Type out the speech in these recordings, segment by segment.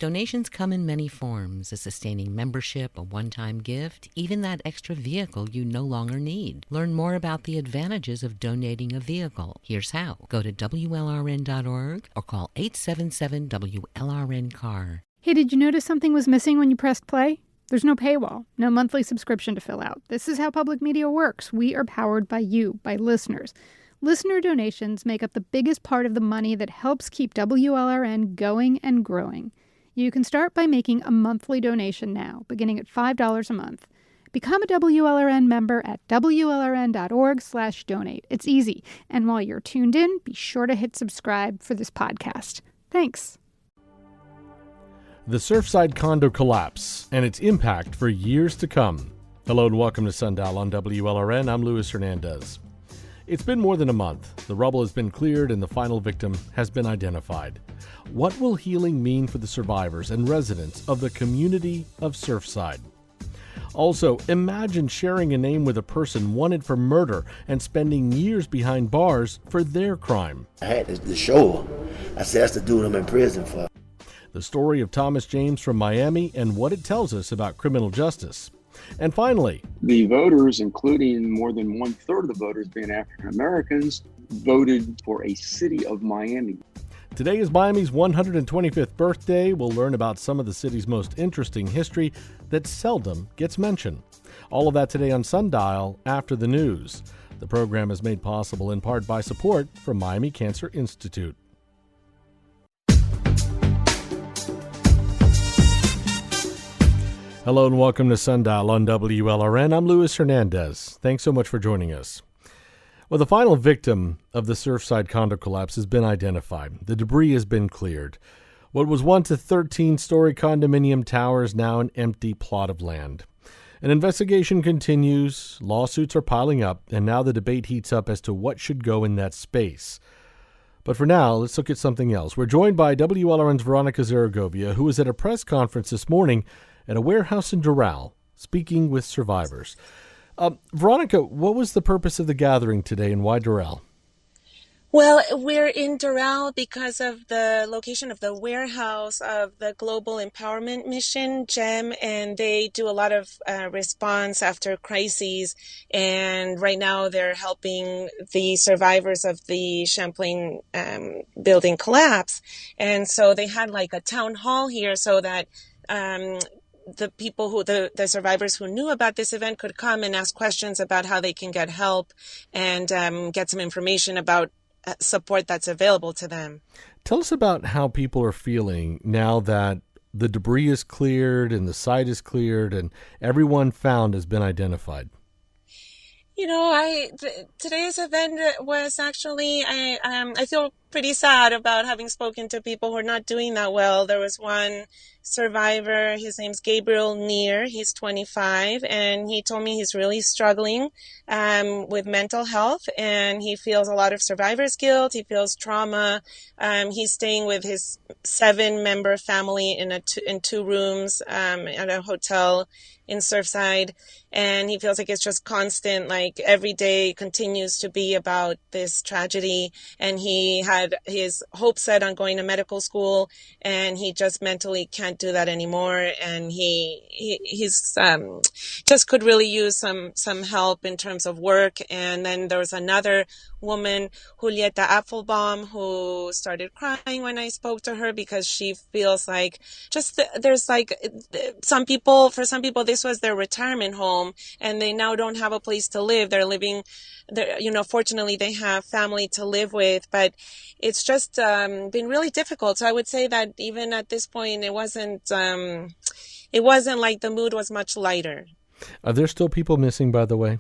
Donations come in many forms: a sustaining membership, a one-time gift, even that extra vehicle you no longer need. Learn more about the advantages of donating a vehicle. Here's how. Go to WLRN.org or call 877-WLRN-CAR. Hey, did you notice something was missing when you pressed play? There's no paywall, no monthly subscription to fill out. This is how public media works. We are powered by you, by listeners. Listener donations make up the biggest part of the money that helps keep WLRN going and growing. You can start by making a monthly donation now, beginning at $5 a month. Become a WLRN member at WLRN.org/donate. It's easy. And while you're tuned in, be sure to hit subscribe for this podcast. Thanks. The Surfside condo collapse and its impact for years to come. Hello and welcome to Sundial on WLRN. I'm Luis Hernandez. It's been more than a month. The rubble has been cleared and the final victim has been identified. What will healing mean for the survivors and residents of the community of Surfside? Also, imagine sharing a name with a person wanted for murder and spending years behind bars for their crime. I had to show her. I said, that's the dude I'm in prison for. The story of Thomas James from Miami and what it tells us about criminal justice. And finally, the voters, including more than 1/3 of the voters being African Americans, voted for a city of Miami. Today is Miami's 125th birthday. We'll learn about some of the city's most interesting history that seldom gets mentioned. All of that today on Sundial after the news. The program is made possible in part by support from Miami Cancer Institute. Hello and welcome to Sundial on WLRN. I'm Luis Hernandez. Thanks so much for joining us. Well, the final victim of the Surfside condo collapse has been identified. The debris has been cleared. What was once a 13-story condominium tower is now an empty plot of land. An investigation continues, lawsuits are piling up, and now the debate heats up as to what should go in that space. But for now, let's look at something else. We're joined by WLRN's Veronica Zaragovia, who was at a press conference this morning at a warehouse in Doral, speaking with survivors. Veronica, what was the purpose of the gathering today and why Doral? Well, we're in Doral because of the location of the warehouse of the Global Empowerment Mission, GEM, and they do a lot of response after crises. And right now they're helping the survivors of the Champlain building collapse. And so they had like a town hall here so that the people the survivors who knew about this event could come and ask questions about how they can get help and get some information about support that's available to them. Tell us about how people are feeling now that the debris is cleared and the site is cleared and everyone found has been identified. You know, today's event was actually, I feel pretty sad about having spoken to people who are not doing that well. There was one survivor, his name's Gabriel Neer, he's 25, and he told me he's really struggling with mental health, and he feels a lot of survivor's guilt, he feels trauma. He's staying with his 7-member family in two rooms at a hotel in Surfside, and he feels like it's just constant, like every day continues to be about this tragedy, and he had his hopes set on going to medical school, and he just mentally can't do that anymore, and he's just could really use some help in terms of work. And then there was another woman, Julieta Applebaum, who started crying when I spoke to her because she feels like there's like for some people this was their retirement home and they now don't have a place to live. They're living there, fortunately they have family to live with, but it's just been really difficult. So I would say that even at this point it wasn't like the mood was much lighter. Are there still people missing, by the way?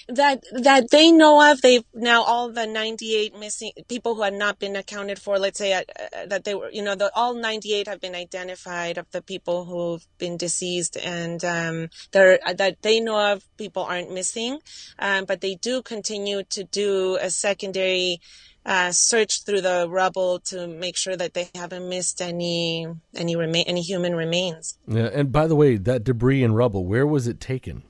That they know of. They've now all the 98 missing people who had not been accounted for, let's say that they were, all 98 have been identified of the people who've been deceased, and that they know of, people aren't missing, but they do continue to do a secondary search through the rubble to make sure that they haven't missed any human remains. Yeah, and by the way, that debris and rubble, where was it taken?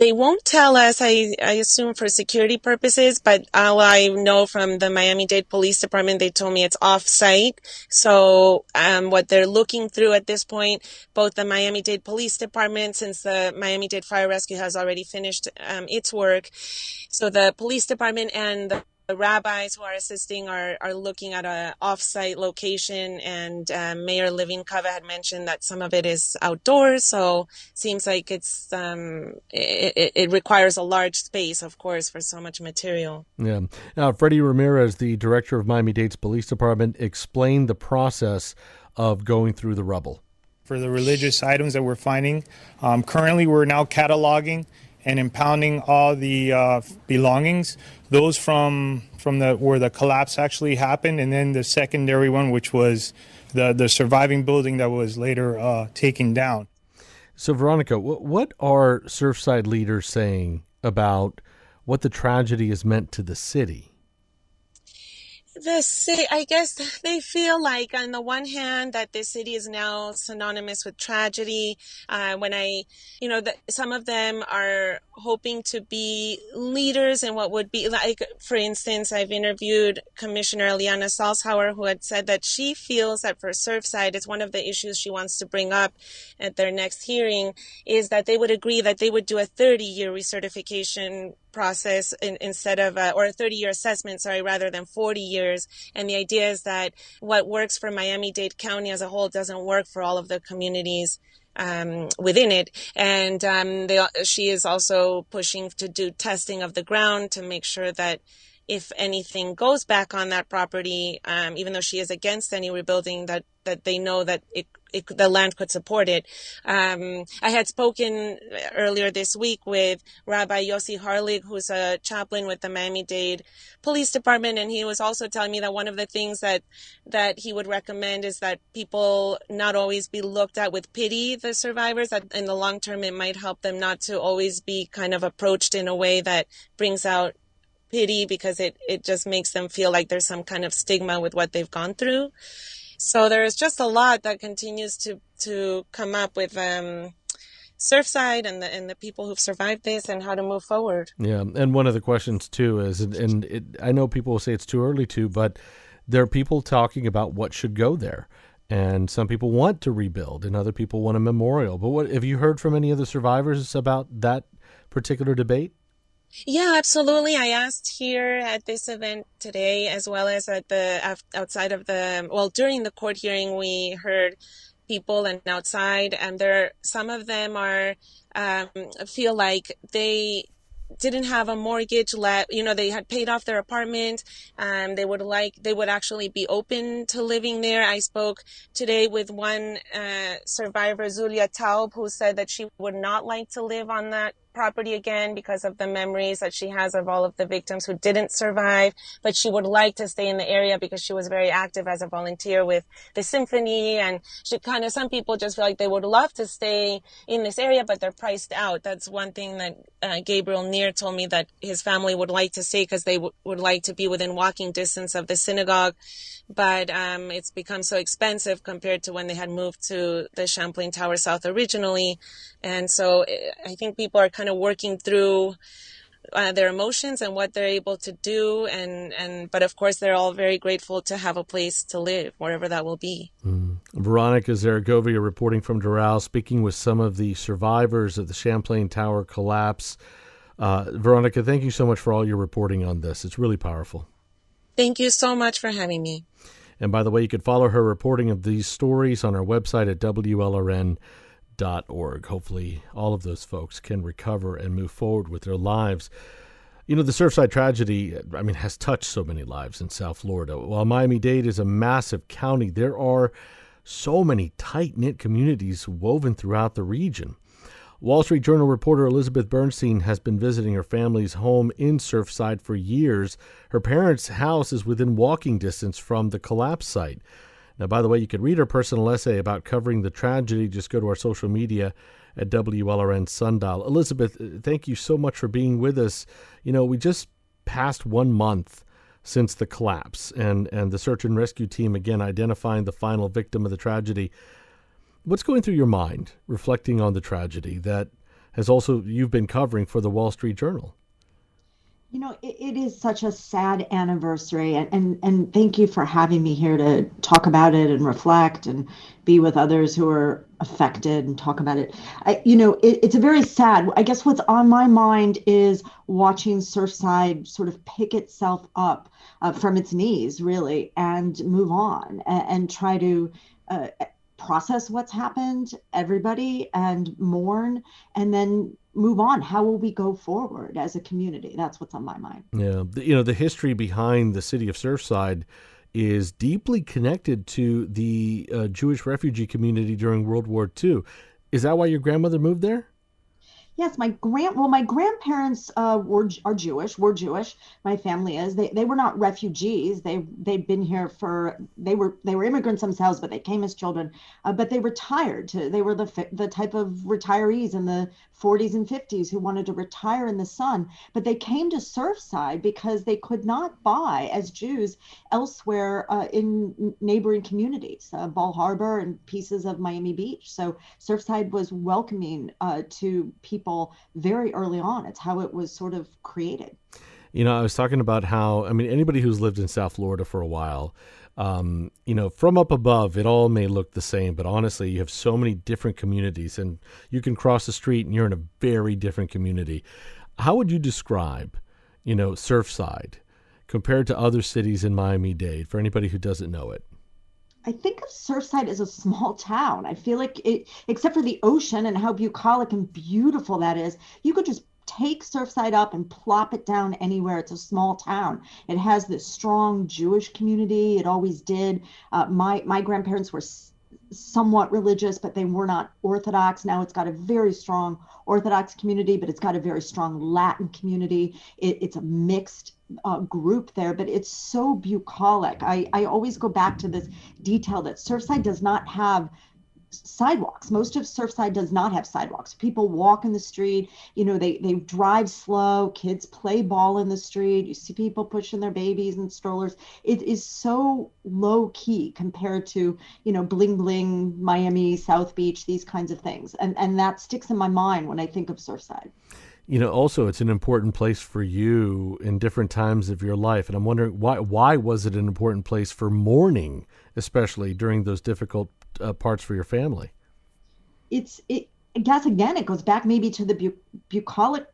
They won't tell us, I assume for security purposes, but all I know from the Miami-Dade Police Department, they told me it's off-site. So what they're looking through at this point, both the Miami-Dade Police Department, since the Miami-Dade Fire Rescue has already finished its work, so the police department and the rabbis who are assisting are looking at a off-site location, and Mayor Levinkava had mentioned that some of it is outdoors, so seems like it's it requires a large space, of course, for so much material. Yeah. Now, Freddie Ramirez, the director of Miami-Dade's police department, explained the process of going through the rubble. For the religious items that we're finding, currently we're now cataloging and impounding all the belongings, those from where the collapse actually happened, and then the secondary one, which was the surviving building that was later taken down. So, Veronica, what are Surfside leaders saying about what the tragedy has meant to the city? The city, I guess they feel like, on the one hand, that the city is now synonymous with tragedy. Some of them are hoping to be leaders in what would be like, for instance, I've interviewed Commissioner Eliana Salzhauer, who had said that she feels that for Surfside, it's one of the issues she wants to bring up at their next hearing, is that they would agree that they would do a 30-year recertification process instead of or a 30-year assessment, rather than 40 years. And the idea is that what works for Miami-Dade County as a whole doesn't work for all of the communities within it. And she is also pushing to do testing of the ground to make sure that if anything goes back on that property, even though she is against any rebuilding, that they know that the land could support it. I had spoken earlier this week with Rabbi Yossi Harlig, who's a chaplain with the Miami-Dade Police Department, and he was also telling me that one of the things that he would recommend is that people not always be looked at with pity, the survivors, that in the long term it might help them not to always be kind of approached in a way that brings out pity, because it just makes them feel like there's some kind of stigma with what they've gone through. So there's just a lot that continues to come up with Surfside and the people who've survived this and how to move forward. Yeah, and one of the questions too is, I know people will say it's too early to, but there are people talking about what should go there. And some people want to rebuild and other people want a memorial. But what have you heard from any of the survivors about that particular debate? Yeah, absolutely. I asked here at this event today, as well as at during the court hearing, we heard people and outside, and some of them feel like they didn't have a mortgage left. They had paid off their apartment, and they would actually be open to living there. I spoke today with one survivor, Zulia Taub, who said that she would not like to live on that property again because of the memories that she has of all of the victims who didn't survive, but she would like to stay in the area because she was very active as a volunteer with the symphony, and some people just feel like they would love to stay in this area, but they're priced out. That's one thing that Gabriel Neer told me, that his family would like to stay because they would like to be within walking distance of the synagogue, but it's become so expensive compared to when they had moved to the Champlain Tower South originally. And so I think people are kind of working through their emotions and what they're able to do. But of course, they're all very grateful to have a place to live, wherever that will be. Veronica Zaragovia reporting from Doral, speaking with some of the survivors of the Champlain Tower collapse. Veronica, thank you so much for all your reporting on this. It's really powerful. Thank you so much for having me. And by the way, you could follow her reporting of these stories on our website at WLRN.org. Hopefully all of those folks can recover and move forward with their lives. The Surfside tragedy, has touched so many lives in South Florida. While Miami-Dade is a massive county, there are so many tight-knit communities woven throughout the region. Wall Street Journal reporter Elizabeth Bernstein has been visiting her family's home in Surfside for years. Her parents' house is within walking distance from the collapse site. Now, by the way, you could read her personal essay about covering the tragedy. Just go to our social media at WLRN Sundial. Elizabeth, thank you so much for being with us. We just passed 1 month since the collapse and the search and rescue team, again, identifying the final victim of the tragedy. What's going through your mind reflecting on the tragedy that you've been covering for the Wall Street Journal. It is such a sad anniversary, and thank you for having me here to talk about it and reflect and be with others who are affected and talk about it. It's a very sad, I guess what's on my mind is watching Surfside sort of pick itself up from its knees, really, and move on and try to process what's happened, everybody, and mourn, and then move on. How will we go forward as a community? That's what's on my mind. Yeah. The history behind the city of Surfside is deeply connected to the Jewish refugee community during World War II. Is that why your grandmother moved there? Yes, my grandparents are Jewish. We're Jewish. My family is. They were not refugees. They'd been here they were immigrants themselves, but they came as children. But they retired. They were the type of retirees in the 40s and 50s who wanted to retire in the sun. But they came to Surfside because they could not buy as Jews elsewhere in neighboring communities, Ball Harbor and pieces of Miami Beach. So Surfside was welcoming to people very early on. It's how it was sort of created. I was talking about how, anybody who's lived in South Florida for a while, from up above, it all may look the same, but honestly, you have so many different communities, and you can cross the street and you're in a very different community. How would you describe, Surfside compared to other cities in Miami-Dade for anybody who doesn't know it? I think of Surfside as a small town. I feel like it, except for the ocean and how bucolic and beautiful that is, you could just take Surfside up and plop it down anywhere. It's a small town. It has this strong Jewish community. It always did. My grandparents were somewhat religious, but they were not Orthodox. Now it's got a very strong Orthodox community, but it's got a very strong Latin community. It's a mixed group there, but it's so bucolic. I always go back to this detail that Surfside does not have sidewalks. Most of Surfside does not have sidewalks. People walk in the street, they drive slow, kids play ball in the street. You see people pushing their babies and strollers. It is so low key compared to, bling bling, Miami, South Beach, these kinds of things. And that sticks in my mind when I think of Surfside. Also, it's an important place for you in different times of your life. And I'm wondering, why was it an important place for mourning, especially during those difficult parts for your family? I guess, again, it goes back maybe to the bucolic,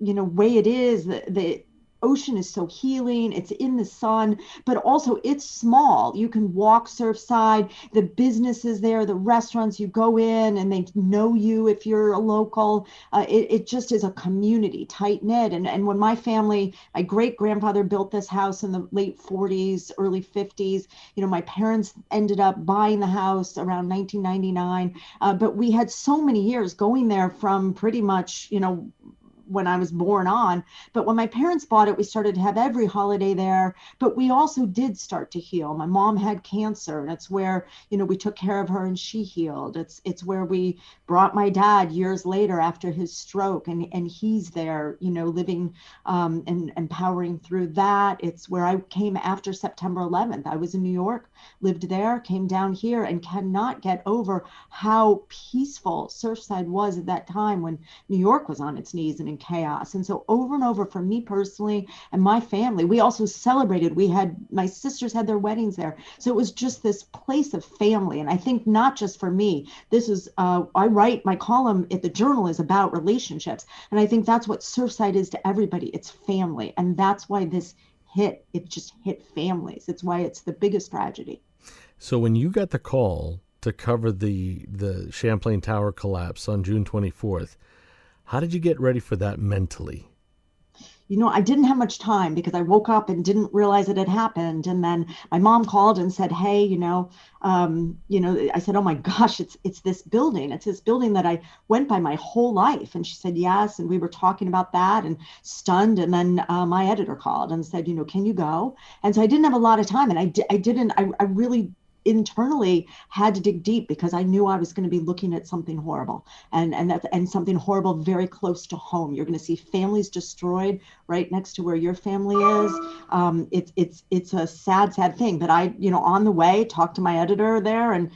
way it is. The ocean is so healing. It's in the sun, but also it's small. You can walk Surfside. The businesses there, the restaurants, you go in and they know you if you're a local. It just is a community, tight knit. And when my great grandfather built this house in the late 40s, early 50s, my parents ended up buying the house around 1999. But we had so many years going there from pretty much, when I was born on. But when my parents bought it, we started to have every holiday there. But we also did start to heal. My mom had cancer, and it's where, we took care of her and she healed. It's where we brought my dad years later after his stroke, and he's there, living and empowering through that. It's where I came after September 11th. I was in New York, lived there, came down here, and cannot get over how peaceful Surfside was at that time when New York was on its knees and in chaos. And so over and over, for me personally and my family, we also celebrated. My sisters had their weddings there. So it was just this place of family. And I think not just for me, this is, I write, my column at the Journal is about relationships. And I think that's what Surfside is to everybody. It's family. And that's why it just hit families. It's why it's the biggest tragedy. So when you got the call to cover the Champlain Tower collapse on June 24th, how did you get ready for that mentally? I didn't have much time because I woke up and didn't realize it had happened. And then my mom called and said, hey, I said, oh my gosh, it's this building. It's this building that I went by my whole life. And she said, yes. And we were talking about that and stunned. And then my editor called and said, can you go? And so I didn't have a lot of time. And I really internally had to dig deep because I knew I was going to be looking at something horrible, and something horrible very close to home. You're going to see families destroyed right next to where your family is. It's a sad thing. But I, on the way, talked to my editor there and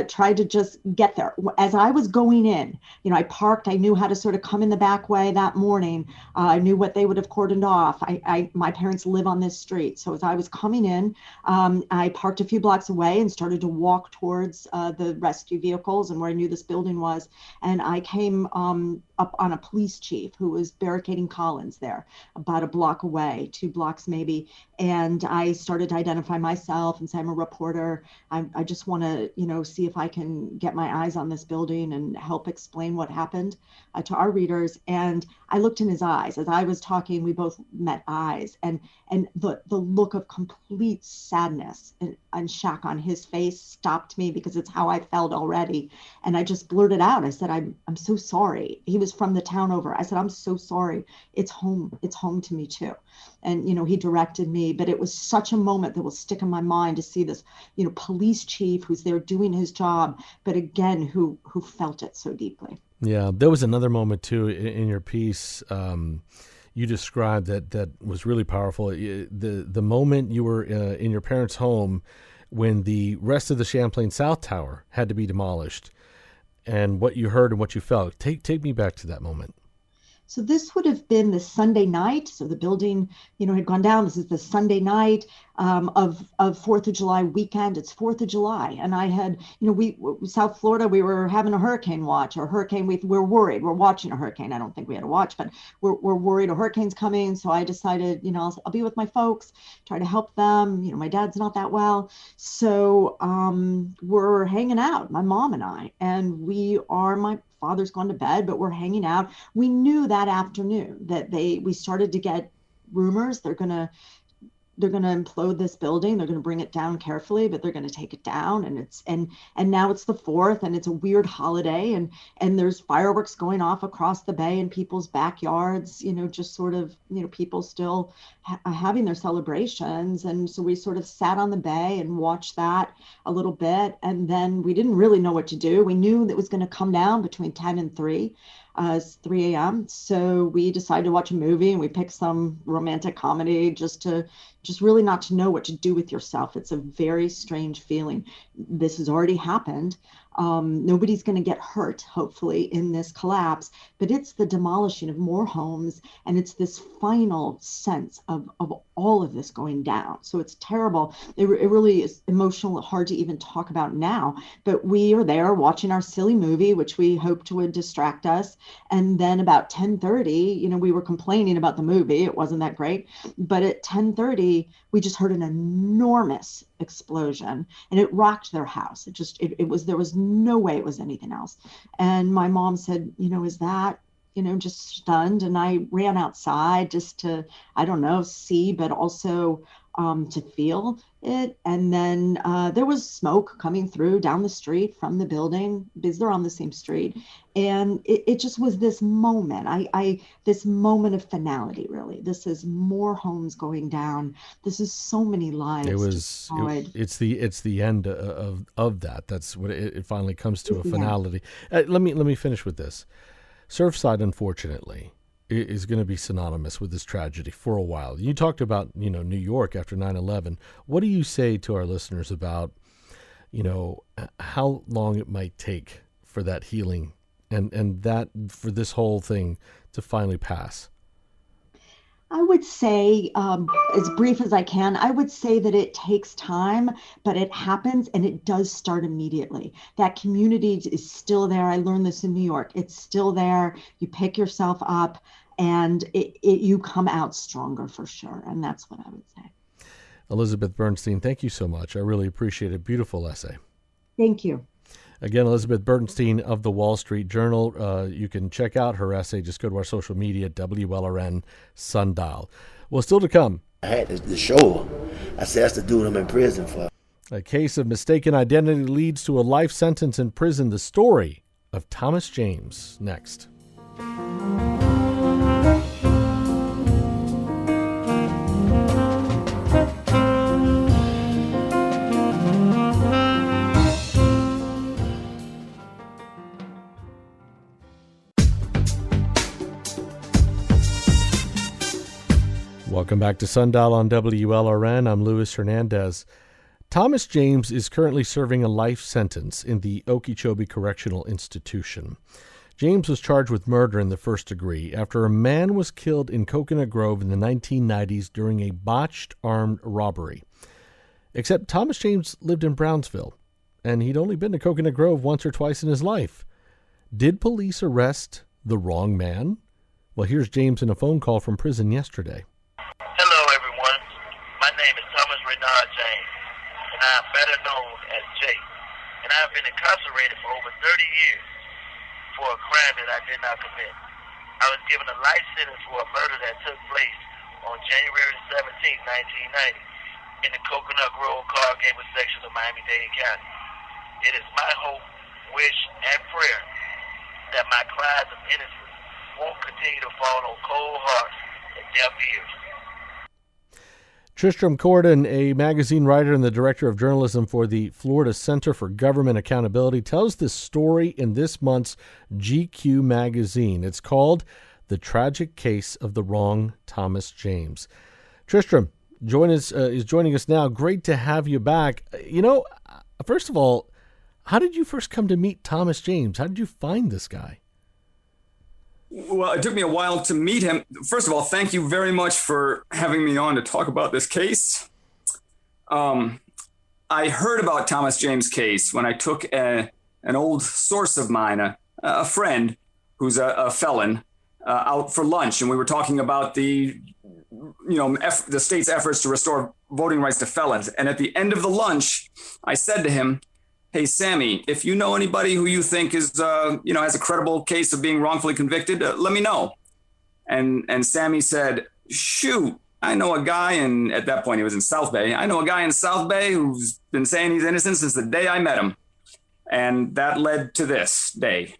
tried to just get there. As I was going in, I parked. I knew how to sort of come in the back way that morning. I knew what they would have cordoned off. My parents live on this street, so as I was coming in, I parked a few blocks away and started to walk towards the rescue vehicles and where I knew this building was. And I came up on a police chief who was barricading Collins there, about a block away, 2 blocks maybe. And I started to identify myself and say, I'm a reporter. I just want to, see if I can get my eyes on this building and help explain what happened to our readers. And I looked in his eyes. As I was talking, we both met eyes. And the look of complete sadness and shock on his face stopped me because it's how I felt already. And I just blurted out. I said, I'm so sorry. He was from the town over. I said, I'm so sorry. It's home. It's home to me too. And, he directed me, but it was such a moment that will stick in my mind to see this, police chief who's there doing his job, but again, who felt it so deeply. Yeah. There was another moment too in your piece, you described that was really powerful. The moment you were in your parents' home when the rest of the Champlain South Tower had to be demolished, and what you heard and what you felt. Take me back to that moment. So this would have been the Sunday night. So the building, had gone down. This is the Sunday night of 4th of July weekend. It's 4th of July. And I had, South Florida, we were having a hurricane watch or hurricane. We're worried. We're watching a hurricane. I don't think we had a watch, but we're worried a hurricane's coming. So I decided, I'll be with my folks, try to help them. My dad's not that well. So we're hanging out, my mom and I, and my father's gone to bed, but we're hanging out. We knew that afternoon that we started to get rumors they're going to implode this building. They're going to bring it down carefully, but they're going to take it down. And now it's the 4th, and it's a weird holiday, and there's fireworks going off across the bay in people's backyards, just sort of, people still having their celebrations. And so we sort of sat on the bay and watched that a little bit. And then we didn't really know what to do. We knew that it was going to come down between 10 and 3 a.m. So we decided to watch a movie, and we picked some romantic comedy just really not to know what to do with yourself. It's a very strange feeling. This has already happened. Nobody's going to get hurt, hopefully, in this collapse, but it's the demolishing of more homes, and it's this final sense of all of this going down. So it's terrible. It really is emotional, hard to even talk about now, but we are there watching our silly movie, which we hoped would distract us. And then about 10:30, we were complaining about the movie. It wasn't that great, but at 10:30, we just heard an enormous explosion, and it rocked their house. There was no way it was anything else. And my mom said, is that, just stunned. And I ran outside just to, I don't know, see, but also to feel it. And then there was smoke coming through down the street from the building because they're on the same street. And it just was this moment, this moment of finality, really. This is more homes going down. This is so many lives. It's the end of that. That's what it finally comes to, a finality. Let me finish with this. Surfside, unfortunately, is going to be synonymous with this tragedy for a while. You talked about, New York after 9/11. What do you say to our listeners about, how long it might take for that healing and that for this whole thing to finally pass? I would say, as brief as I can, I would say that it takes time, but it happens, and it does start immediately. That community is still there. I learned this in New York. It's still there. You pick yourself up, and you come out stronger for sure. And that's what I would say. Elizabeth Bernstein, thank you so much. I really appreciate it. Beautiful essay. Thank you. Again, Elizabeth Bernstein of the Wall Street Journal. You can check out her essay. Just go to our social media, WLRN Sundial. Well, still to come. I had to show her. I said, that's the dude I'm in prison for. A case of mistaken identity leads to a life sentence in prison. The story of Thomas James, next. Welcome back to Sundial on WLRN. I'm Luis Hernandez. Thomas James is currently serving a life sentence in the Okeechobee Correctional Institution. James was charged with murder in the first degree after a man was killed in Coconut Grove in the 1990s during a botched armed robbery. Except Thomas James lived in Brownsville, and he'd only been to Coconut Grove once or twice in his life. Did police arrest the wrong man? Well, here's James in a phone call from prison yesterday. Hello, everyone. My name is Thomas Reynard James, and I am better known as Jay. And I have been incarcerated for over 30 years for a crime that I did not commit. I was given a life sentence for a murder that took place on January 17, 1990, in the Coconut Grove Car Gable section of Miami-Dade County. It is my hope, wish, and prayer that my cries of innocence won't continue to fall on cold hearts and deaf ears. Tristram Corden, a magazine writer and the director of journalism for the Florida Center for Government Accountability, tells this story in this month's GQ magazine. It's called The Tragic Case of the Wrong Thomas James. Tristram is joining us now. Great to have you back. First of all, how did you first come to meet Thomas James? How did you find this guy? Well, it took me a while to meet him. First of all, thank you very much for having me on to talk about this case. I heard about Thomas James' case when I took an old source of mine, a friend who's a felon, out for lunch, and we were talking about the state's efforts to restore voting rights to felons. And at the end of the lunch, I said to him, "Hey, Sammy, if you know anybody who you think is, has a credible case of being wrongfully convicted, let me know." And Sammy said, "Shoot, I know a guy," and at that point he was in South Bay. "I know a guy in South Bay who's been saying he's innocent since the day I met him." And that led to this day.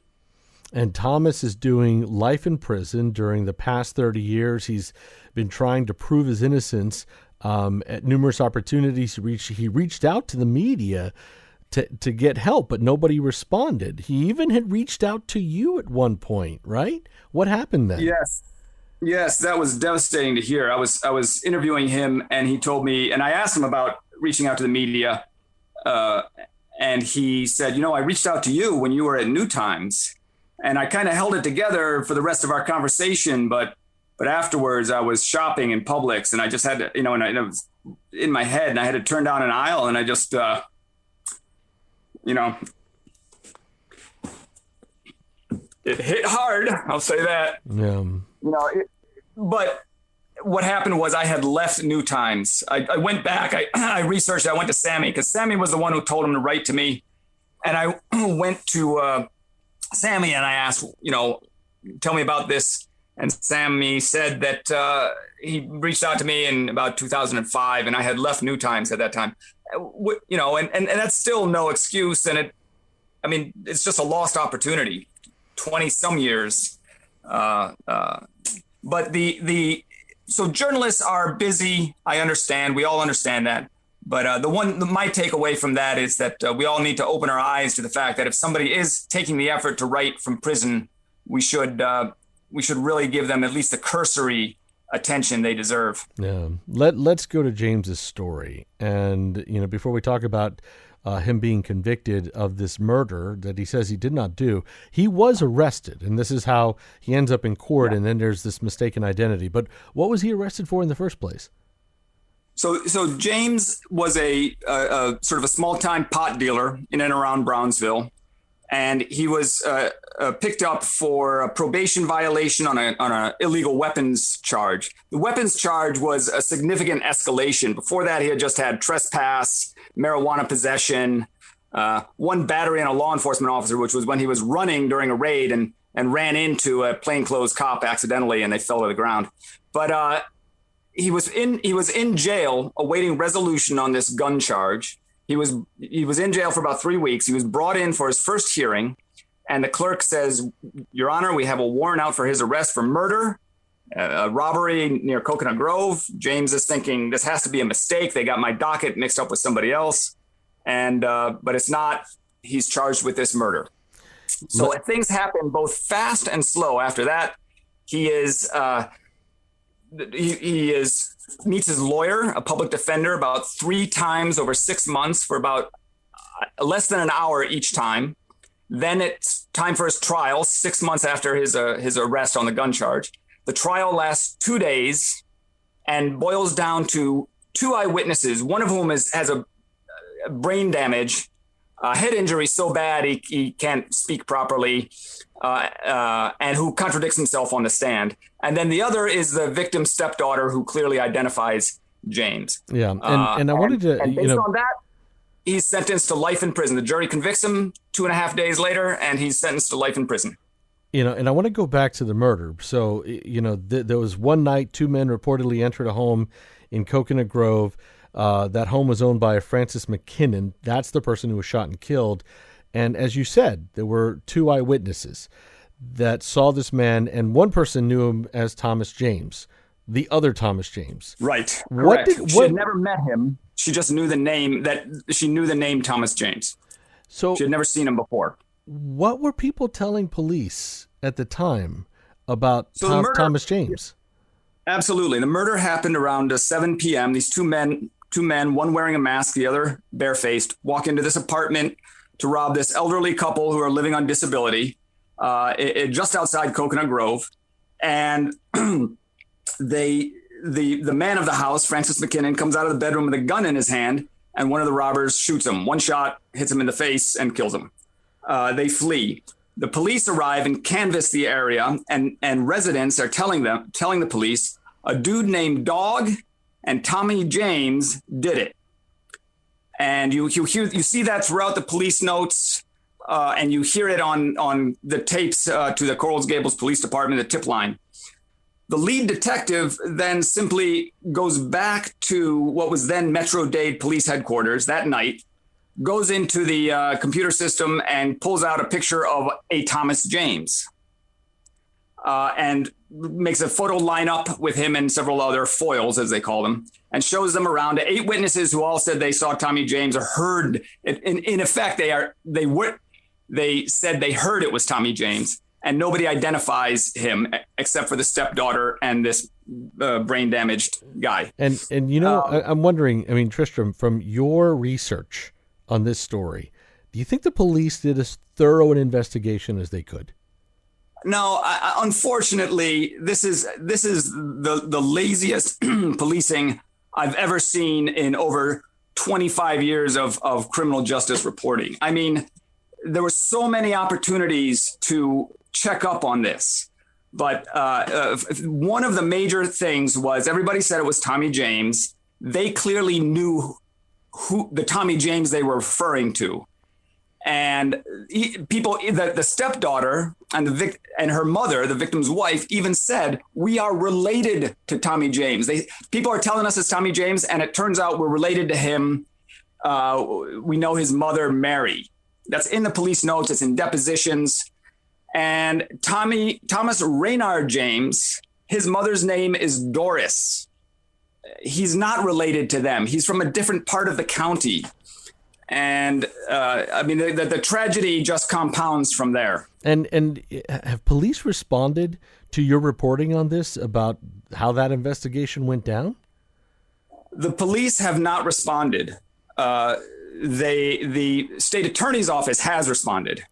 And Thomas is doing life in prison during the past 30 years. He's been trying to prove his innocence at numerous opportunities. He reached out to the media to get help, but nobody responded. He even had reached out to you at one point, right? What happened then? Yes, that was devastating to hear. I was interviewing him, and he told me, and I asked him about reaching out to the media, and he said, "I reached out to you when you were at New Times," and I kind of held it together for the rest of our conversation, but afterwards I was shopping in Publix, and I just had to, and it was in my head, and I had to turn down an aisle, and I just it hit hard. I'll say that. Yeah. But what happened was I had left New Times. I went back. I researched. I went to Sammy because Sammy was the one who told him to write to me. And I went to Sammy and I asked, tell me about this. And Sammy said that he reached out to me in about 2005, and I had left New Times at that time. And that's still no excuse. And it's just a lost opportunity, 20 some years. But so journalists are busy. I understand. We all understand that. But my takeaway from that is that we all need to open our eyes to the fact that if somebody is taking the effort to write from prison, we should really give them at least the cursory attention they deserve. Yeah. Let's go to James's story. And, before we talk about him being convicted of this murder that he says he did not do, he was arrested. And this is how he ends up in court. Yeah. And then there's this mistaken identity. But what was he arrested for in the first place? So James was a sort of a small-time pot dealer in and around Brownsville. And he was picked up for a probation violation on an illegal weapons charge. The weapons charge was a significant escalation. Before that, he had just had trespass, marijuana possession, one battery on a law enforcement officer, which was when he was running during a raid and ran into a plainclothes cop accidentally, and they fell to the ground. But he was in jail awaiting resolution on this gun charge. He was in jail for about 3 weeks. He was brought in for his first hearing, and the clerk says, "Your Honor, we have a warrant out for his arrest for murder, a robbery near Coconut Grove." James is thinking, this has to be a mistake. They got my docket mixed up with somebody else, but it's not. He's charged with this murder. So things happen both fast and slow. After that, he is he meets his lawyer, a public defender, about 3 times over 6 months for about less than an hour each time. Then it's time for his trial 6 months after his arrest on the gun charge. The trial lasts 2 days and boils down to 2 eyewitnesses, one of whom has a brain damage, head injury so bad he can't speak properly, and who contradicts himself on the stand. And then the other is the victim's stepdaughter, who clearly identifies James. Yeah, and I wanted to, and based on that, he's sentenced to life in prison. The jury convicts him 2.5 days later, and he's sentenced to life in prison. And I want to go back to the murder. So, there was one night, 2 men reportedly entered a home in Coconut Grove. That home was owned by a Francis McKinnon. That's the person who was shot and killed. And as you said, there were 2 eyewitnesses that saw this man, and one person knew him as Thomas James, the other Thomas James. Right. Correct. She had never met him. She just knew the name Thomas James. So she had never seen him before. What were people telling police at the time about Thomas James? Absolutely. The murder happened around 7 p.m. These two men, one wearing a mask, the other barefaced, walk into this apartment to rob this elderly couple who are living on disability just outside Coconut Grove. And the man of the house, Francis McKinnon, comes out of the bedroom with a gun in his hand, and one of the robbers shoots him. One shot hits him in the face and kills him. They flee. The police arrive and canvass the area, and residents are telling the police a dude named Dog and Tommy James did it. And you see that throughout the police notes, and you hear it on the tapes to the Coral Gables Police Department, the tip line. The lead detective then simply goes back to what was then Metro-Dade Police Headquarters that night, goes into the computer system and pulls out a picture of a Thomas James, and makes a photo lineup with him and several other foils, as they call them, and shows them around to 8 witnesses who all said they saw Tommy James or heard it. In effect, they said they heard it was Tommy James, and nobody identifies him except for the stepdaughter and this brain damaged guy. And I'm wondering, I mean, Tristram, from your research on this story, do you think the police did as thorough an investigation as they could? No, unfortunately, this is the laziest policing I've ever seen in over 25 years of criminal justice reporting. I mean, there were so many opportunities to check up on this, but one of the major things was everybody said it was Tommy James. They clearly knew who the Tommy James they were referring to. And the stepdaughter and her mother, the victim's wife, even said, we are related to Tommy James. People are telling us it's Tommy James, and it turns out we're related to him. We know his mother, Mary. That's in the police notes. It's in depositions. And Thomas Raynard James, his mother's name is Doris. He's not related to them. He's from a different part of the county. And I mean, the tragedy just compounds from there. And have police responded to your reporting on this about how that investigation went down? The police have not responded. The state attorney's office has responded.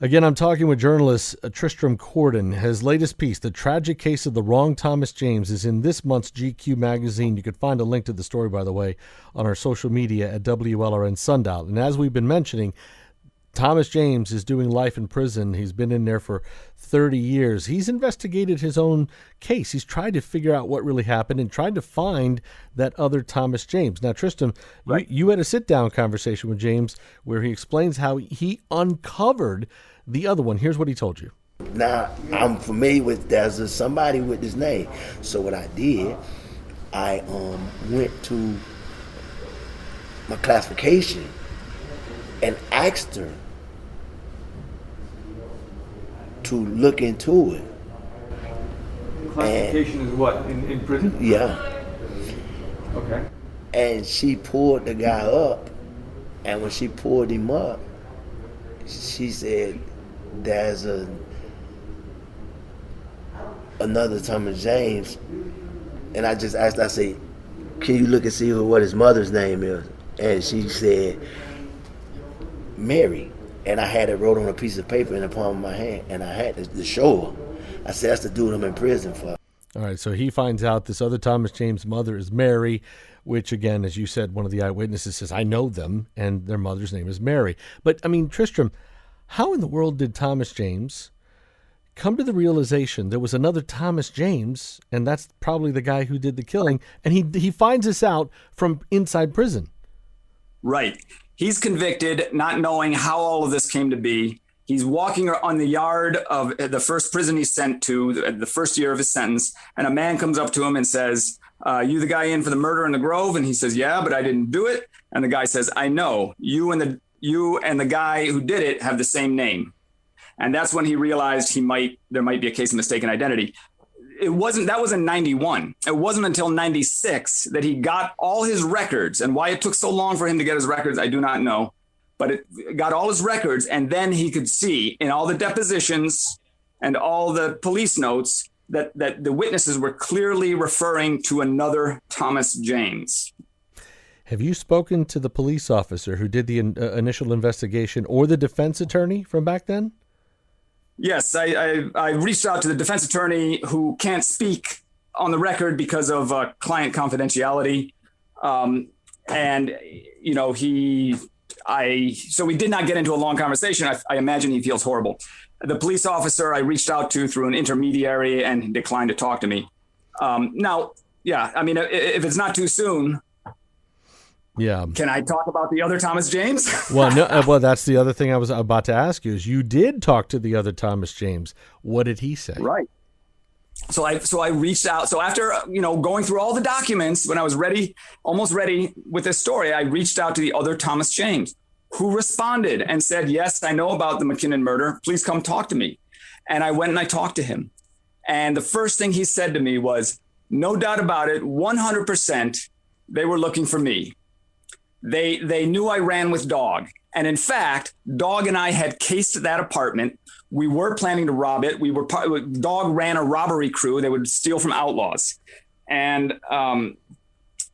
Again, I'm talking with journalist Tristram Corden. His latest piece, The Tragic Case of the Wrong Thomas James, is in this month's GQ magazine. You can find a link to the story, by the way, on our social media at WLRN Sundial. And as we've been mentioning, Thomas James is doing life in prison. He's been in there for 30 years. He's investigated his own case. He's tried to figure out what really happened and tried to find that other Thomas James. Now, Tristram, right. you had a sit-down conversation with James where he explains how he uncovered the other one. Here's what he told you. Now, I'm familiar with there's somebody with his name. So what I did, I went to my classification and asked her to look into it. Classification is what? In prison? Yeah. Okay. And she pulled the guy up, and when she pulled him up, she said, there's a another Thomas James, and I just asked, I said, can you look and see what his mother's name is? And she said, Mary. And I had it wrote on a piece of paper in the palm of my hand, and I had to show her. I said, that's the dude I'm in prison for. All right, so he finds out this other Thomas James' mother is Mary, which, again, as you said, one of the eyewitnesses says, I know them, and their mother's name is Mary. But, I mean, Tristram, how in the world did Thomas James come to the realization there was another Thomas James, and that's probably the guy who did the killing, and he finds this out from inside prison? Right. He's convicted, not knowing how all of this came to be. He's walking on the yard of the first prison he's sent to, the first year of his sentence, and a man comes up to him and says, you the guy in for the murder in the Grove? And he says, yeah, but I didn't do it. And the guy says, I know. You and the guy who did it have the same name. And that's when he realized there might be a case of mistaken identity. That was in 91. It wasn't until 96 that he got all his records. And why it took so long for him to get his records, I do not know. But it got all his records, and then he could see in all the depositions and all the police notes that the witnesses were clearly referring to another Thomas James. Have you spoken to the police officer who did the initial investigation or the defense attorney from back then? Yes, I reached out to the defense attorney, who can't speak on the record because of client confidentiality. And, you know, so we did not get into a long conversation. I imagine he feels horrible. The police officer I reached out to through an intermediary and declined to talk to me. Now, yeah, I mean, if it's not too soon, yeah, can I talk about the other Thomas James? Well, no. Well, that's the other thing I was about to ask you is you did talk to the other Thomas James. What did he say? Right. So I reached out. So after, going through all the documents, when I was almost ready with this story, I reached out to the other Thomas James, who responded and said, yes, I know about the McKinnon murder. Please come talk to me. And I went and I talked to him. And the first thing he said to me was, no doubt about it, 100%, they were looking for me. They knew I ran with Dog. And in fact, Dog and I had cased that apartment. We were planning to rob it. Dog ran a robbery crew. They would steal from outlaws. And,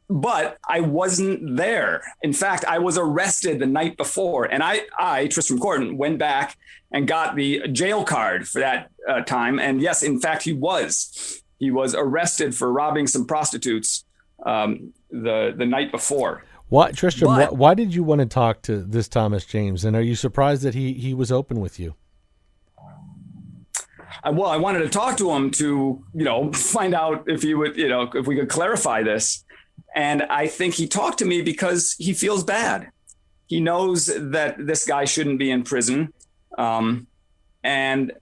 but I wasn't there. In fact, I was arrested the night before. And I, Tristram Corton, went back and got the jail card for that time. And yes, in fact, he was arrested for robbing some prostitutes the night before. Why, Tristram, why did you want to talk to this Thomas James? And are you surprised that he was open with you? Well, I wanted to talk to him to, find out if he would, if we could clarify this. And I think he talked to me because he feels bad. He knows that this guy shouldn't be in prison. And,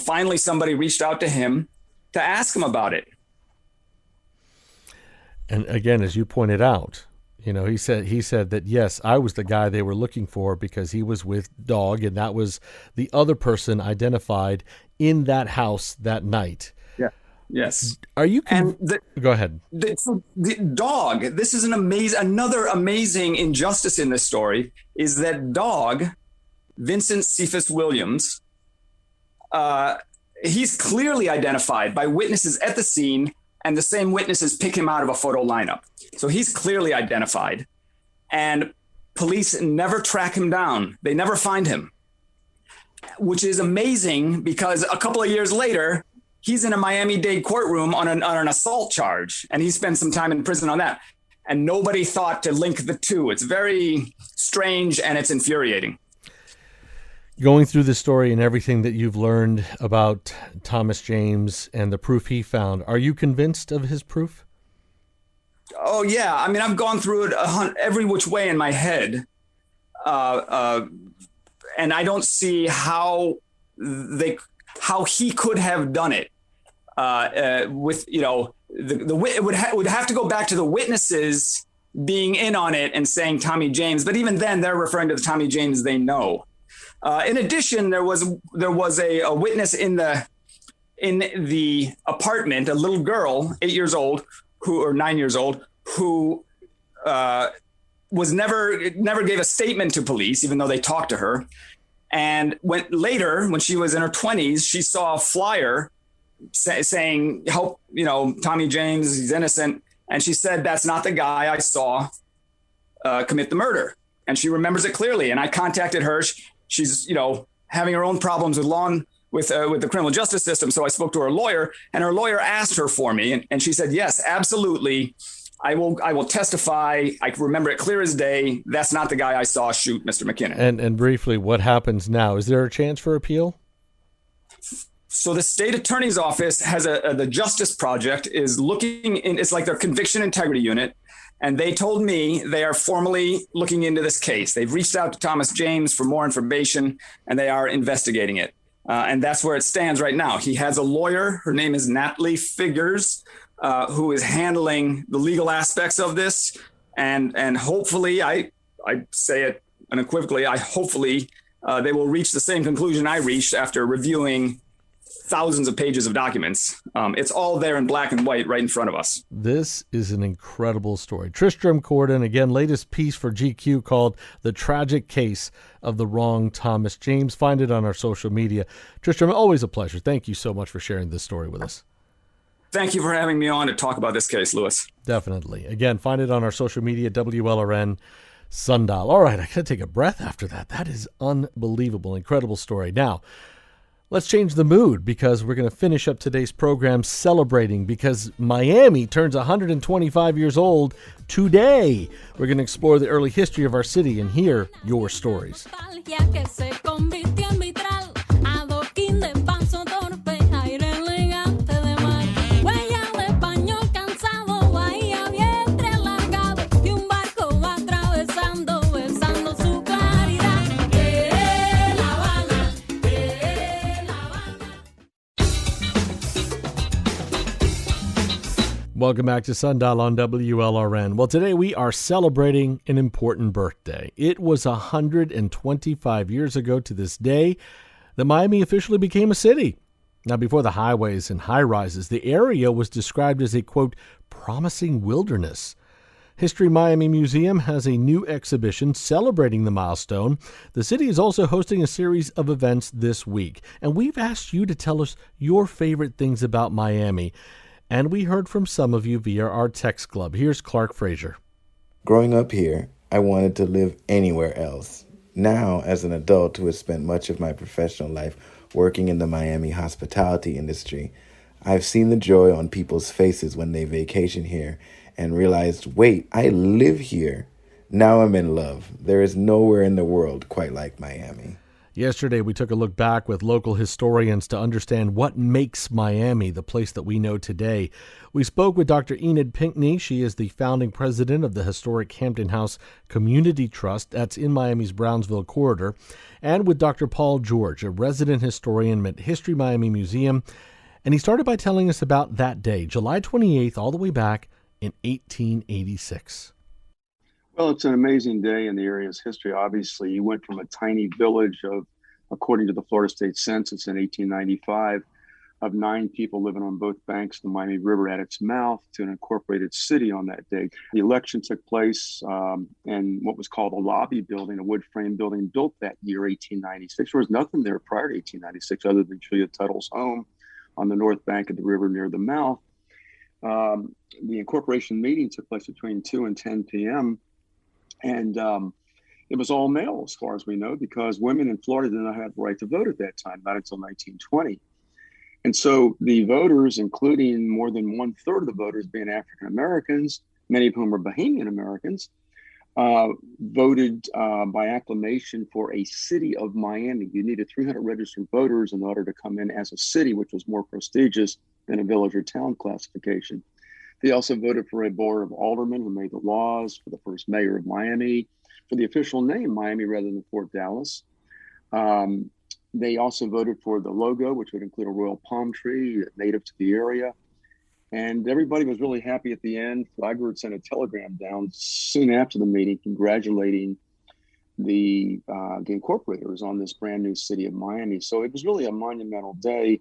finally somebody reached out to him to ask him about it. And again, as you pointed out, he said that, yes, I was the guy they were looking for because he was with Dog, and that was the other person identified in that house that night. Yeah. Yes. Are you? Go ahead. The Dog. This is another amazing injustice in this story is that Dog, Vincent Cephas Williams, he's clearly identified by witnesses at the scene, and the same witnesses pick him out of a photo lineup. So he's clearly identified, and police never track him down. They never find him, which is amazing because a couple of years later, he's in a Miami-Dade courtroom on an assault charge, and he spent some time in prison on that. And nobody thought to link the two. It's very strange, and it's infuriating. Going through the story and everything that you've learned about Thomas James and the proof he found, are you convinced of his proof? Oh, yeah. I mean, I've gone through it every which way in my head. And I don't see how he could have done it with, it would have to go back to the witnesses being in on it and saying Tommy James. But even then, they're referring to the Tommy James they know. In addition, there was a witness in the apartment, a little girl, 8 years old, or 9 years old, who was never gave a statement to police, even though they talked to her. And when she was in her 20s, she saw a flyer saying, help, Tommy James, he's innocent. And she said, that's not the guy I saw commit the murder. And she remembers it clearly. And I contacted her. She's, having her own problems with the criminal justice system. So I spoke to her lawyer, and her lawyer asked her for me. And she said, yes, absolutely. I will testify. I remember it clear as day. That's not the guy I saw shoot Mr. McKinnon. And briefly, what happens now? Is there a chance for appeal? So the state attorney's office has the Justice Project is looking in. It's like their conviction integrity unit. And they told me they are formally looking into this case. They've reached out to Thomas James for more information, and they are investigating it. And that's where it stands right now. He has a lawyer. Her name is Natalie Figures, who is handling the legal aspects of this. And hopefully, I say it unequivocally, hopefully they will reach the same conclusion I reached after reviewing thousands of pages of documents. It's all there in black and white right in front of us. This is an incredible story. Tristram Corden, again, latest piece for GQ called The Tragic Case of the Wrong Thomas James. Find it on our social media. Tristram, always a pleasure. Thank you so much for sharing this story with us. Thank you for having me on to talk about this case, Lewis. Definitely. Again, find it on our social media, WLRN Sundial. All right, I got to take a breath after that. That is unbelievable, incredible story. Now, let's change the mood because we're going to finish up today's program celebrating because Miami turns 125 years old today. We're going to explore the early history of our city and hear your stories. Welcome back to Sundial on WLRN. Well, today we are celebrating an important birthday. It was 125 years ago to this day that Miami officially became a city. Now, before the highways and high-rises, the area was described as a, quote, promising wilderness. History Miami Museum has a new exhibition celebrating the milestone. The city is also hosting a series of events this week, and we've asked you to tell us your favorite things about Miami. And we heard from some of you via our text club. Here's Clark Frazier. Growing up here, I wanted to live anywhere else. Now, as an adult who has spent much of my professional life working in the Miami hospitality industry, I've seen the joy on people's faces when they vacation here and realized, wait, I live here. Now I'm in love. There is nowhere in the world quite like Miami. Yesterday, we took a look back with local historians to understand what makes Miami the place that we know today. We spoke with Dr. Enid Pinkney. She is the founding president of the historic Hampton House Community Trust. That's in Miami's Brownsville corridor. And with Dr. Paul George, a resident historian at History Miami Museum. And he started by telling us about that day, July 28th, all the way back in 1886. Well, it's an amazing day in the area's history. Obviously, you went from a tiny village of, according to the Florida State Census in 1895, of 9 people living on both banks of the Miami River at its mouth to an incorporated city on that day. The election took place in what was called a lobby building, a wood frame building built that year, 1896. There was nothing there prior to 1896 other than Julia Tuttle's home on the north bank of the river near the mouth. The incorporation meeting took place between 2 and 10 p.m., and it was all male, as far as we know, because women in Florida did not have the right to vote at that time, not until 1920. And so the voters, including more than 1/3 of the voters being African Americans, many of whom are Bahamian Americans, voted by acclamation for a city of Miami. You needed 300 registered voters in order to come in as a city, which was more prestigious than a village or town classification. They also voted for a board of aldermen who made the laws, for the first mayor of Miami, for the official name Miami rather than Fort Dallas. They also voted for the logo, which would include a royal palm tree native to the area. And everybody was really happy at the end. Flagler sent a telegram down soon after the meeting congratulating the incorporators on this brand new city of Miami. So it was really a monumental day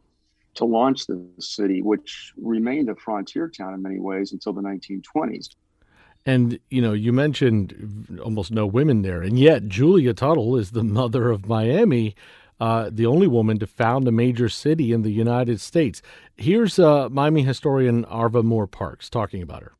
to launch the city, which remained a frontier town in many ways until the 1920s. And, you mentioned almost no women there, and yet Julia Tuttle is the mother of Miami. the only woman to found a major city in the United States. Here's Miami historian Arva Moore Parks talking about her.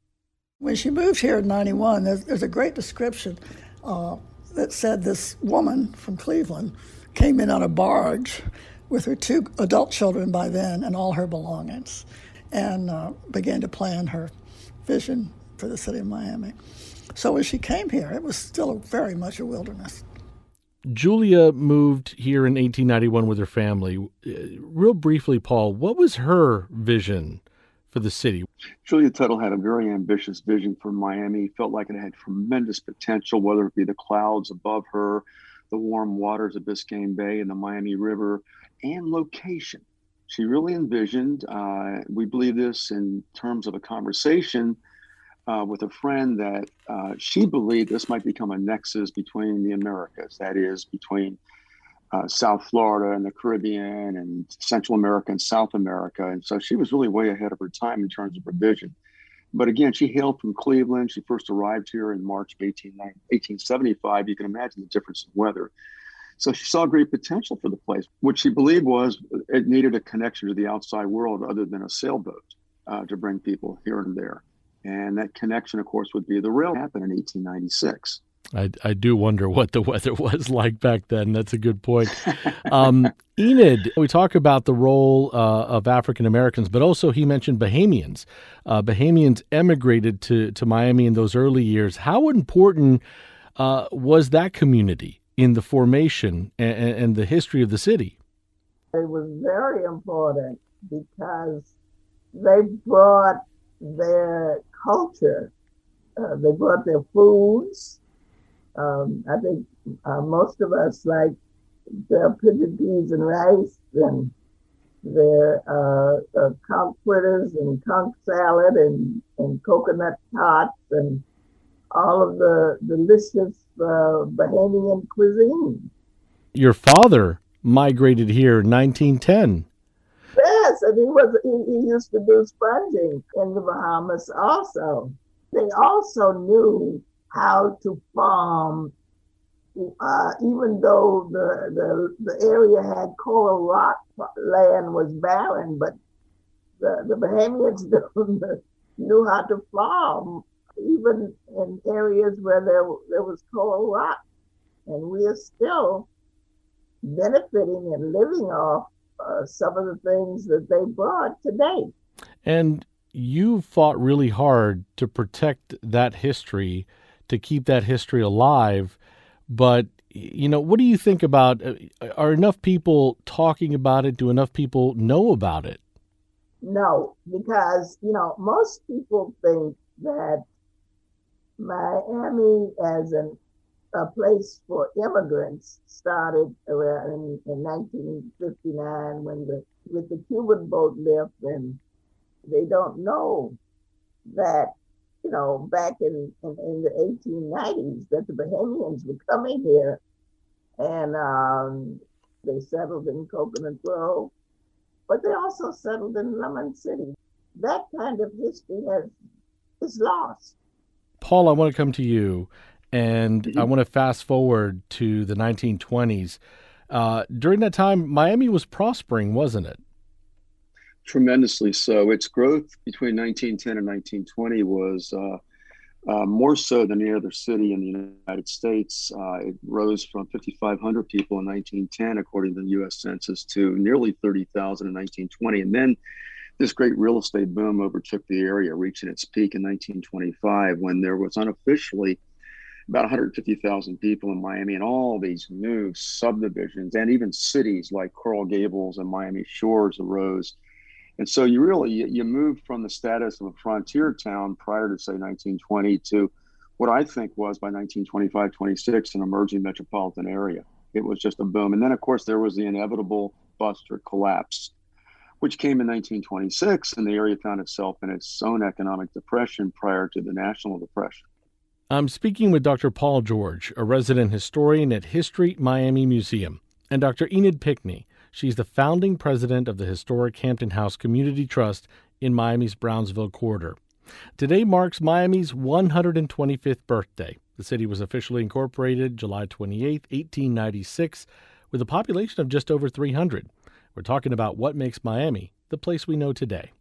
When she moved here in 91, there's a great description that said this woman from Cleveland came in on a barge with her 2 adult children by then and all her belongings, and began to plan her vision for the city of Miami. So as she came here, it was still very much a wilderness. Julia moved here in 1891 with her family. Real briefly, Paul, what was her vision for the city? Julia Tuttle had a very ambitious vision for Miami. Felt like it had tremendous potential, whether it be the clouds above her, the warm waters of Biscayne Bay and the Miami River, and location. She really envisioned, we believe this in terms of a conversation with a friend, that she believed this might become a nexus between the Americas, that is, between South Florida and the Caribbean and Central America and South America. And so she was really way ahead of her time in terms of her vision. But again, she hailed from Cleveland. She first arrived here in March of 1875. You can imagine the difference in weather. So she saw great potential for the place. What she believed was it needed a connection to the outside world other than a sailboat to bring people here and there. And that connection, of course, would be the rail. Happened in 1896. I do wonder what the weather was like back then. That's a good point. Enid, we talk about the role of African Americans, but also he mentioned Bahamians. Bahamians emigrated to Miami in those early years. How important was that community in the formation and the history of the city? It was very important because they brought their culture, they brought their foods. I think most of us like their pigeon peas and rice and their conch fritters and conch salad and coconut tots and all of the delicious Bahamian cuisine. Your father migrated here in 1910. Yes, and he used to do sponging in the Bahamas also. They also knew how to farm, even though the area had coral rock, land was barren, but the Bahamians knew how to farm, even in areas where there was coral rock. And we are still benefiting and living off some of the things that they brought today. And you fought really hard to protect that history, to keep that history alive. But, what do you think about, are enough people talking about it? Do enough people know about it? No, because, most people think that Miami as a place for immigrants started around in 1959 with the Cuban boat lift, and they don't know that back in the 1890s that the Bahamians were coming here, and they settled in Coconut Grove, but they also settled in Lemon City. That kind of history is lost. Paul, I want to come to you, and I want to fast forward to the 1920s. During that time, Miami was prospering, wasn't it? Tremendously so. Its growth between 1910 and 1920 was more so than any other city in the United States. It rose from 5,500 people in 1910, according to the U.S. Census, to nearly 30,000 in 1920. And then this great real estate boom overtook the area, reaching its peak in 1925, when there was unofficially about 150,000 people in Miami, and all these new subdivisions and even cities like Coral Gables and Miami Shores arose. And so you moved from the status of a frontier town prior to, say, 1920 to what I think was, by 1925, 26, an emerging metropolitan area. It was just a boom. And then, of course, there was the inevitable bust or collapse, which came in 1926, and the area found itself in its own economic depression prior to the national depression. I'm speaking with Dr. Paul George, a resident historian at History Miami Museum, and Dr. Enid Pickney. She's the founding president of the historic Hampton House Community Trust in Miami's Brownsville corridor. Today marks Miami's 125th birthday. The city was officially incorporated July 28, 1896, with a population of just over 300. We're talking about what makes Miami the place we know today.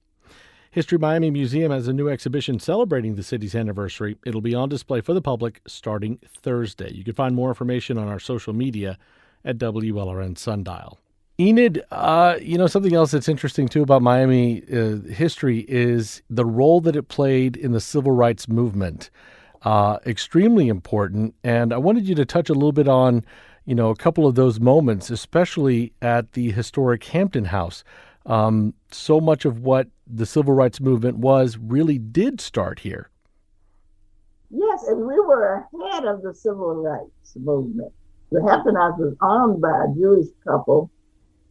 History Miami Museum has a new exhibition celebrating the city's anniversary. It'll be on display for the public starting Thursday. You can find more information on our social media at WLRN Sundial. Enid, something else that's interesting, too, about Miami history is the role that it played in the civil rights movement. Extremely important. And I wanted you to touch a little bit on, a couple of those moments, especially at the historic Hampton House. So much of what the civil rights movement was really did start here. Yes, and we were ahead of the civil rights movement. The Hampton House was owned by a Jewish couple,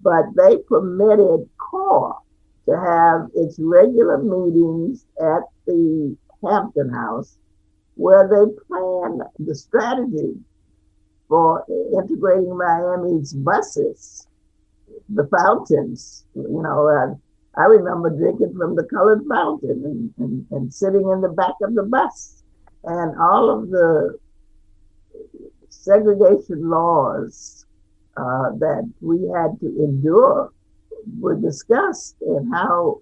but they permitted CORE to have its regular meetings at the Hampton House, where they planned the strategy for integrating Miami's buses, the fountains. I remember drinking from the colored fountain and sitting in the back of the bus. And all of the segregation laws that we had to endure were discussed, and how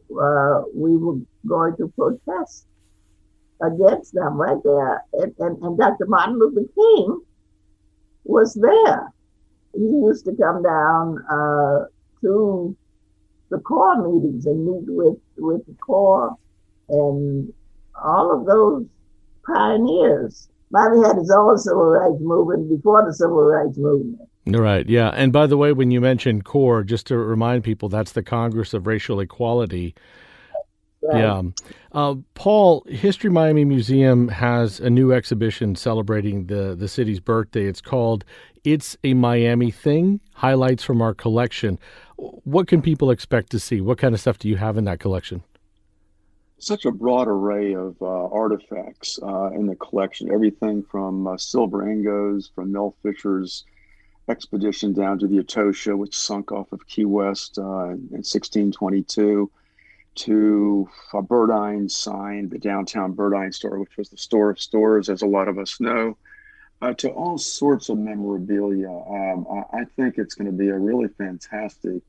we were going to protest against them right there. And Dr. Martin Luther King was there. He used to come down to the CORE meetings and meet with the CORE and all of those pioneers. Miami had its own civil rights movement before the civil rights movement. Right, yeah. And by the way, when you mentioned CORE, just to remind people, that's the Congress of Racial Equality. Right. Yeah. Paul, History Miami Museum has a new exhibition celebrating the city's birthday. It's called It's a Miami Thing, Highlights from Our Collection. What can people expect to see? What kind of stuff do you have in that collection? Such a broad array of artifacts in the collection, everything from silver ingots from Mel Fisher's expedition down to the Etosha, which sunk off of Key West in 1622, to a Burdine sign, the downtown Burdine store, which was the store of stores, as a lot of us know, to all sorts of memorabilia. I think it's going to be a really fantastic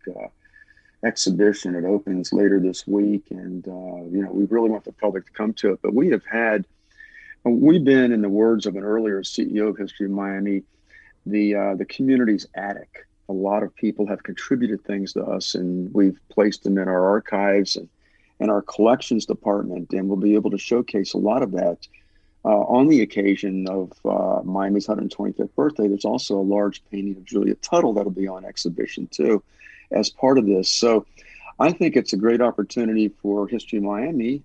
exhibition. It opens later this week, and we really want the public to come to it. But we've been, in the words of an earlier CEO of History of Miami, the community's attic. A lot of people have contributed things to us, and we've placed them in our archives and our collections department, and we'll be able to showcase a lot of that on the occasion of Miami's 125th birthday. There's also a large painting of Julia Tuttle that'll be on exhibition too, as part of this. So I think it's a great opportunity for History of Miami,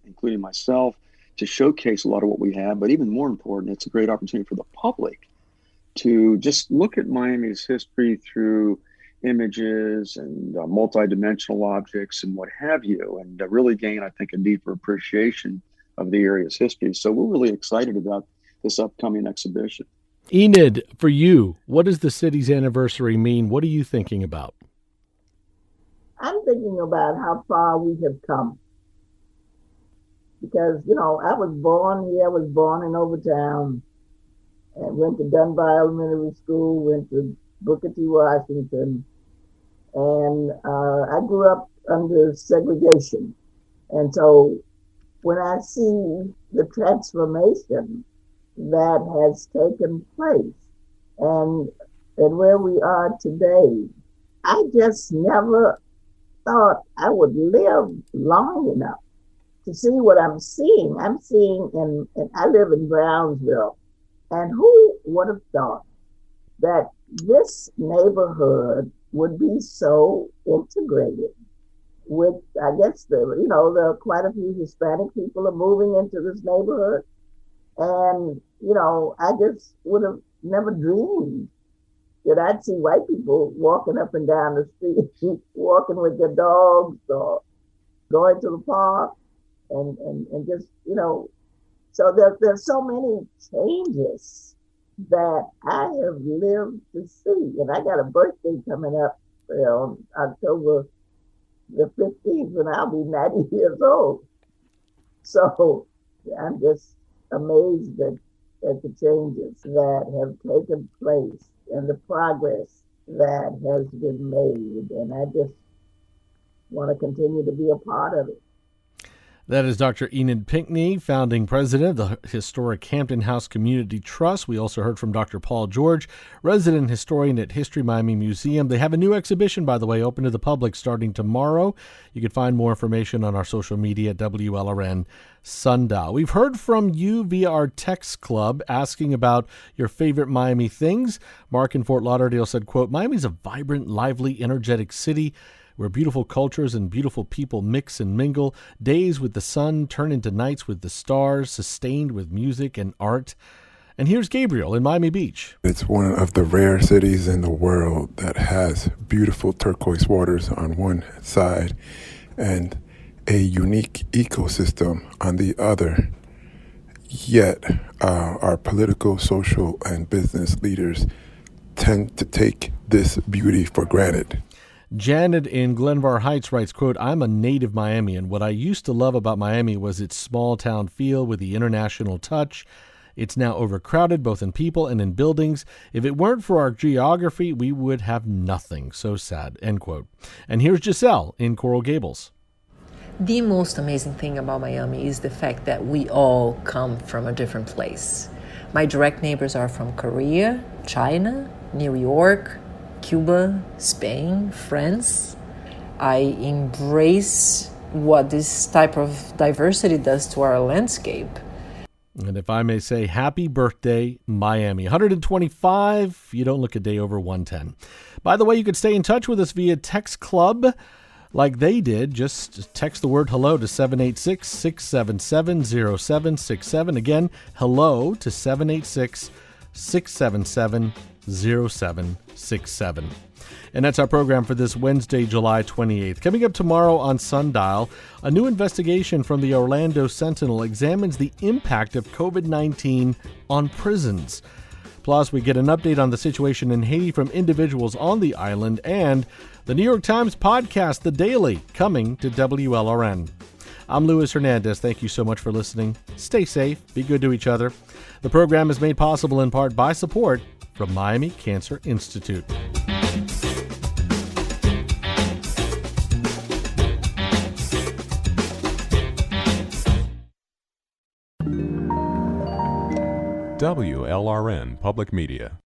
including myself, to showcase a lot of what we have. But even more important, it's a great opportunity for the public to just look at Miami's history through images and multidimensional objects and what have you, and really gain, I think, a deeper appreciation of the area's history. So we're really excited about this upcoming exhibition. Enid, for you, what does the city's anniversary mean? What are you thinking about? I'm thinking about how far we have come. Because, I was born here, I was born in Overtown, and went to Dunbar Elementary School, went to Booker T. Washington, and I grew up under segregation. And so when I see the transformation that has taken place and where we are today, I just never thought I would live long enough to see what I'm seeing. I'm seeing, and I live in Brownsville, and who would have thought that this neighborhood would be so integrated with, I guess, there are quite a few Hispanic people are moving into this neighborhood. And, I just would have never dreamed that I'd see white people walking up and down the street, walking with their dogs or going to the park and just, so there's so many changes that I have lived to see. And I got a birthday coming up on October the 15th, and I'll be 90 years old. So I'm just amazed at the changes that have taken place and the progress that has been made, and I just want to continue to be a part of it. That is Dr. Enid Pinckney, founding president of the historic Hampton House Community Trust. We also heard from Dr. Paul George, resident historian at History Miami Museum. They have a new exhibition, by the way, open to the public starting tomorrow. You can find more information on our social media at WLRN Sundial. We've heard from you via our text club asking about your favorite Miami things. Mark in Fort Lauderdale said, quote, "Miami's a vibrant, lively, energetic city where beautiful cultures and beautiful people mix and mingle. Days with the sun turn into nights with the stars, sustained with music and art." And here's Gabriel in Miami Beach. It's one of the rare cities in the world that has beautiful turquoise waters on one side and a unique ecosystem on the other. Yet, our political, social, and business leaders tend to take this beauty for granted. Janet in Glenvar Heights writes, quote, "I'm a native Miamian. What I used to love about Miami was its small town feel with the international touch. It's now overcrowded, both in people and in buildings. If it weren't for our geography, we would have nothing. So sad," end quote. And here's Giselle in Coral Gables. The most amazing thing about Miami is the fact that we all come from a different place. My direct neighbors are from Korea, China, New York, Cuba, Spain, France. I embrace what this type of diversity does to our landscape. And if I may say, happy birthday, Miami. 125, you don't look a day over 110. By the way, you could stay in touch with us via Text Club like they did. Just text the word hello to 786-677-0767. Again, hello to 786-677-0767. And that's our program for this Wednesday, July 28th. Coming up tomorrow on Sundial, a new investigation from the Orlando Sentinel examines the impact of COVID-19 on prisons. Plus, we get an update on the situation in Haiti from individuals on the island, and the New York Times podcast, The Daily, coming to WLRN. I'm Luis Hernandez. Thank you so much for listening. Stay safe. Be good to each other. The program is made possible in part by support from Miami Cancer Institute. WLRN Public Media.